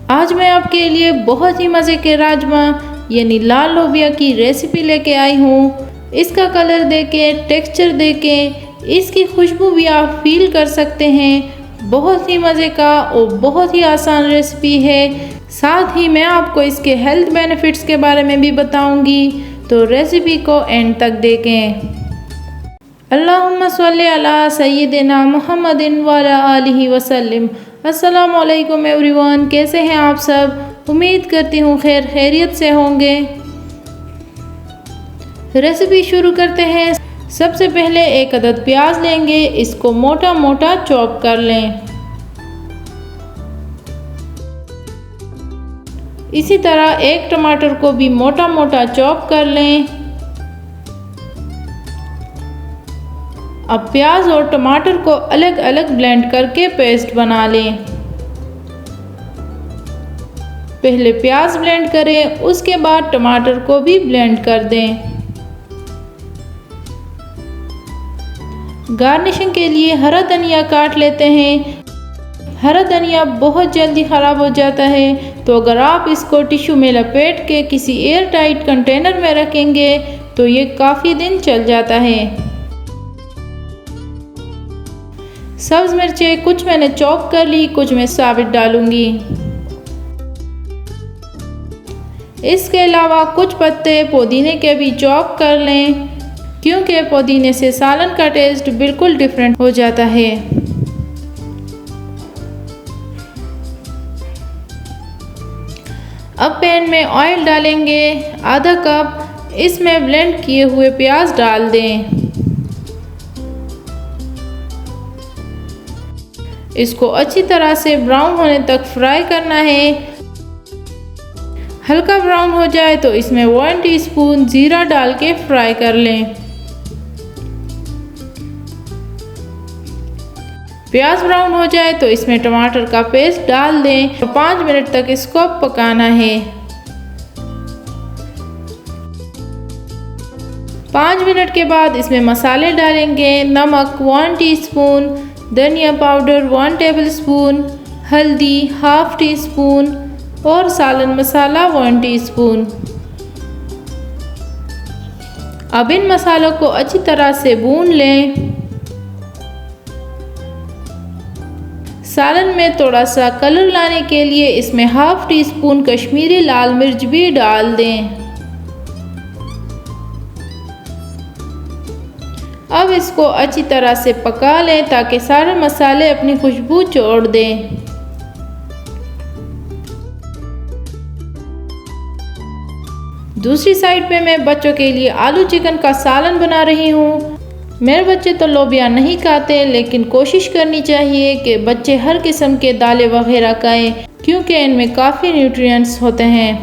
आज मैं आपके लिए बहुत ही मज़े के राजमा यानी लाल लोबिया की रेसिपी लेके आई हूँ। इसका कलर देके, टेक्सचर देके, इसकी खुशबू भी आप फील कर सकते हैं। बहुत ही मज़े का और बहुत ही आसान रेसिपी है। साथ ही मैं आपको इसके हेल्थ बेनिफिट्स के बारे में भी बताऊंगी, तो रेसिपी को एंड तक देखें। अल्लाहुम्मा सल्ली अला सय्यिदिना मुहम्मदिन व अला आलिहि वसल्लम। अस्सलामु अलैकुम एवरीवन, कैसे हैं आप सब? उम्मीद करती हूँ खैरियत से होंगे। रेसिपी शुरू करते हैं। सबसे पहले एक अदद प्याज लेंगे, इसको मोटा मोटा चॉप कर लें। इसी तरह एक टमाटर को भी मोटा मोटा चॉप कर लें। अब प्याज और टमाटर को अलग अलग ब्लेंड करके पेस्ट बना लें। पहले प्याज ब्लेंड करें, उसके बाद टमाटर को भी ब्लेंड कर दें। गार्निशिंग के लिए हरा धनिया काट लेते हैं। हरा धनिया बहुत जल्दी ख़राब हो जाता है, तो अगर आप इसको टिश्यू में लपेट के किसी एयर टाइट कंटेनर में रखेंगे तो ये काफ़ी दिन चल जाता है। सब्ज़ मिर्चें कुछ मैंने चॉप कर ली, कुछ मैं साबित डालूंगी। इसके अलावा कुछ पत्ते पुदीने के भी चॉप कर लें, क्योंकि पुदीने से सालन का टेस्ट बिल्कुल डिफरेंट हो जाता है। अब पैन में ऑयल डालेंगे, आधा कप। इसमें ब्लेंड किए हुए प्याज डाल दें। इसको अच्छी तरह से ब्राउन होने तक फ्राई करना है। हल्का ब्राउन हो जाए तो इसमें 1 टीस्पून जीरा डाल के फ्राई कर लें। प्याज ब्राउन हो जाए तो इसमें टमाटर का पेस्ट डाल दें और 5 मिनट तक इसको पकाना है। 5 मिनट के बाद इसमें मसाले डालेंगे। नमक 1 टीस्पून, धनिया पाउडर 1 टेबलस्पून, हल्दी 1/2 टीस्पून और सालन मसाला 1 टीस्पून। अब इन मसालों को अच्छी तरह से भून लें। सालन में थोड़ा सा कलर लाने के लिए इसमें 1/2 टीस्पून कश्मीरी लाल मिर्च भी डाल दें। अब इसको अच्छी तरह से पका लें ताकि सारे मसाले अपनी खुशबू छोड़ दें। दूसरी साइड पे मैं बच्चों के लिए आलू चिकन का सालन बना रही हूँ। मेरे बच्चे तो लोबिया नहीं खाते, लेकिन कोशिश करनी चाहिए कि बच्चे हर किस्म के दालें वगैरह खाएं, क्योंकि इनमें काफ़ी न्यूट्रिएंट्स होते हैं।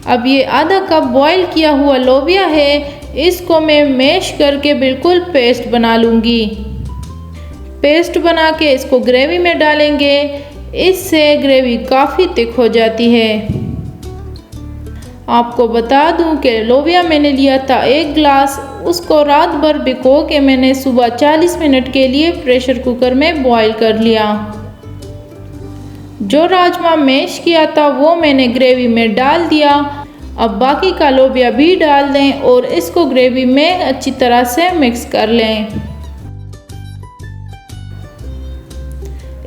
अब ये आधा कप बॉईल किया हुआ लोबिया है, इसको मैं मैश करके बिल्कुल पेस्ट बना लूँगी। पेस्ट बना के इसको ग्रेवी में डालेंगे। इससे ग्रेवी काफ़ी थिक हो जाती है। आपको बता दूं कि लोबिया मैंने लिया था 1 गिलास, उसको रात भर भिगो के मैंने सुबह 40 मिनट के लिए प्रेशर कुकर में बॉईल कर लिया। जो राजमा मैश किया था वो मैंने ग्रेवी में डाल दिया। अब बाकी का लोबिया भी डाल दें और इसको ग्रेवी में अच्छी तरह से मिक्स कर लें।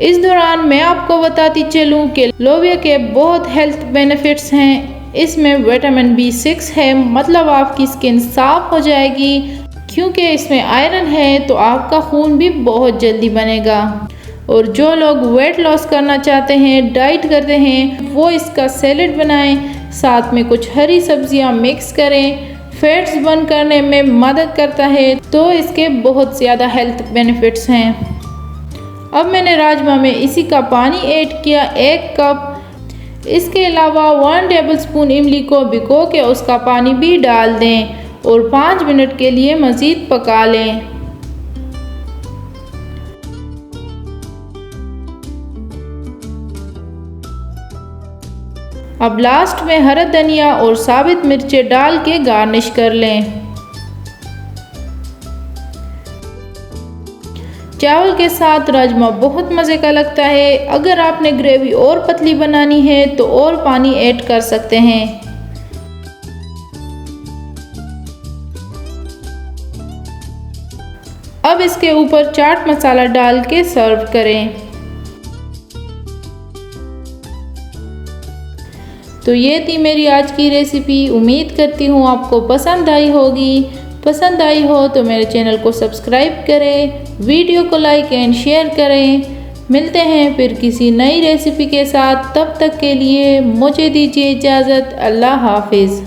इस दौरान मैं आपको बताती चलूं कि लोबिया के बहुत हेल्थ बेनिफिट्स हैं। इसमें विटामिन B6 है, मतलब आपकी स्किन साफ हो जाएगी। क्योंकि इसमें आयरन है तो आपका खून भी बहुत जल्दी बनेगा। और जो लोग वेट लॉस करना चाहते हैं, डाइट करते हैं, वो इसका सैलेड बनाएं। साथ में कुछ हरी सब्जियां मिक्स करें। फैट्स बर्न करने में मदद करता है, तो इसके बहुत ज़्यादा हेल्थ बेनिफिट्स हैं। अब मैंने राजमा में इसी का पानी ऐड किया 1 कप। इसके अलावा 1 टेबलस्पून इमली को भिगो के उसका पानी भी डाल दें और 5 मिनट के लिए मज़ीद पका लें। अब लास्ट में हरा धनिया और साबित मिर्चें डाल के गार्निश कर लें। चावल के साथ राजमा बहुत मज़े का लगता है। अगर आपने ग्रेवी और पतली बनानी है तो और पानी ऐड कर सकते हैं। अब इसके ऊपर चाट मसाला डाल के सर्व करें। तो ये थी मेरी आज की रेसिपी। उम्मीद करती हूँ आपको पसंद आई होगी। पसंद आई हो तो मेरे चैनल को सब्सक्राइब करें, वीडियो को लाइक एंड शेयर करें। मिलते हैं फिर किसी नई रेसिपी के साथ। तब तक के लिए मुझे दीजिए इजाज़त। अल्लाह हाफिज़।